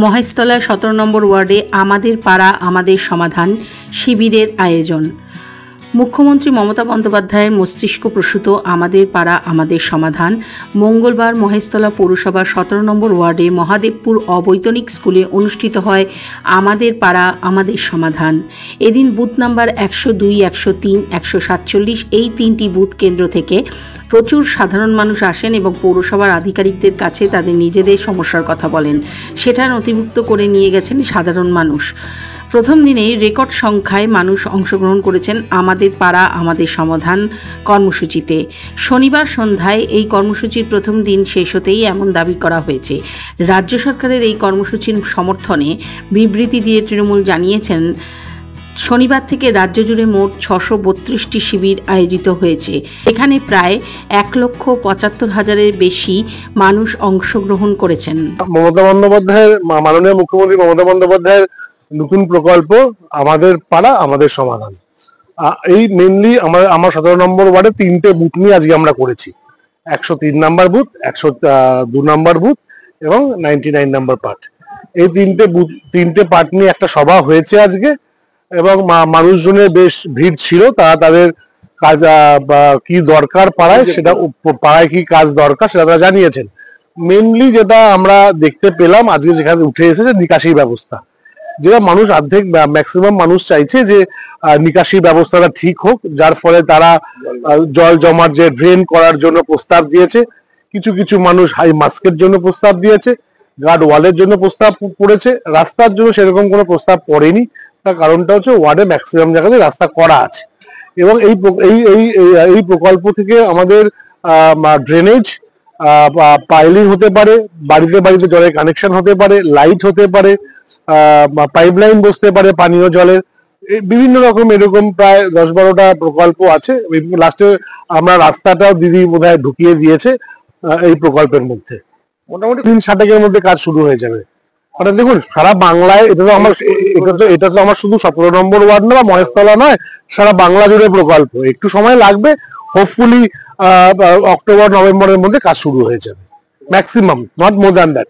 মহেশতলা 17 নম্বর ওয়ার্ডে আমাদের পাড়া আমাদের সমাধান শিবিরের আয়োজন। মুখ্যমন্ত্রী মমতা বন্দ্যোপাধ্যায়ের মস্তিষ্ক প্রসূত আমাদের পাড়া আমাদের সমাধান মঙ্গলবার মহেশতলা পৌরসভার 17 নম্বর ওয়ার্ডে মহাদেবপুর অবৈতনিক স্কুলে অনুষ্ঠিত হয় আমাদের পাড়া আমাদের সমাধান। এদিন বুথ নাম্বার 102, 103, 147 এই তিনটি বুথ কেন্দ্র থেকে প্রচুর সাধারণ মানুষ আসেন এবং পৌরসভার আধিকারিকদের কাছে তাদের নিজেদের সমস্যার কথা বলেন। সেটা নথিভুক্ত করে নিয়ে গেছেন সাধারণ মানুষ। প্রথম দিনেই রেকর্ড সংখ্যায় মানুষ অংশগ্রহণ করেছেন আমাদের পাড়া আমাদের সমাধান কর্মসূচিতে। শনিবার সন্ধ্যায় এই কর্মসূচির প্রথম দিন শেষ হতেই এমন দাবি করা হয়েছে। রাজ্য সরকারের এই কর্মসূচির সমর্থনে বিবৃতি দিয়ে তৃণমূল জানিয়েছেন, শনিবার থেকে রাজ্য জুড়ে মোট 632টি শিবির আয়োজিত হয়েছে। এখানে প্রায় 1,75,000-এর বেশি মানুষ অংশগ্রহণ করেছেন। মমতা বন্দ্যোপাধ্যায়ের, মাননীয় মুখ্যমন্ত্রী মমতা বন্দ্যোপাধ্যায়ের নতুন প্রকল্প আমাদের পাড়া আমাদের সমাধান। এই মেনলি আমার 17 নম্বর ওয়ার্ডে 3টে বুথ নিয়ে আজকে আমরা করেছি। 103 নম্বর বুথ, 102 নম্বর বুথ এবং 99 নম্বর পার্ট। এই তিনটে পার্ট নিয়ে একটা সভা হয়েছে আজকে এবং মানুষজনের বেশ ভিড় ছিল। তারা তাদের কাজ কি দরকার পাড়ায়, সেটা পাড়ায় কি কাজ দরকার সেটা তারা জানিয়েছেন। মেনলি যেটা আমরা দেখতে পেলাম আজকে যেখানে উঠে এসেছে নিকাশি ব্যবস্থা, যেটা মানুষ অর্ধেক ম্যাক্সিমাম মানুষ চাইছে যে নিকাশি ব্যবস্থাটা ঠিক হোক, যার ফলে তারা জল জমার যে ড্রেন করার জন্য প্রস্তাব দিয়েছে। কিছু কিছু মানুষ হাই মাস্কের জন্য প্রস্তাব দিয়েছে, গার্ড ওয়ালের জন্য প্রস্তাব পড়েছে। রাস্তার জন্য সেরকম কোনো প্রস্তাব পড়েনি। তার কারণটা হচ্ছে ওয়ার্ডে ম্যাক্সিমাম জায়গাতে রাস্তা করা আছে এবং এই প্রকল্প থেকে আমাদের ড্রেনেজ পাইলিং হতে পারে, বাড়িতে বাড়িতে জলের কানেকশন হতে পারে, লাইট হতে পারে, পাইপলাইন বসতে পারে পানীয় জলের, বিভিন্ন রকম এরকম প্রায় 10-12টা প্রকল্প আছে। লাস্টে আমরা রাস্তাটাও দিদি বোধহয় ঢুকিয়ে দিয়েছে এই প্রকল্পের মধ্যে। মোটামুটি 3-60-এর মধ্যে কাজ শুরু হয়ে যাবে। মানে দেখুন, সারা বাংলায় এটা তো আমার শুধু 17 নম্বর ওয়ার্ড না বা মহেশতলা নয়, সারা বাংলা জুড়ে প্রকল্প। একটু সময় লাগবে, হোপফুলি অক্টোবর নভেম্বরের মধ্যে কাজ শুরু হয়ে যাবে maximum, not more than that.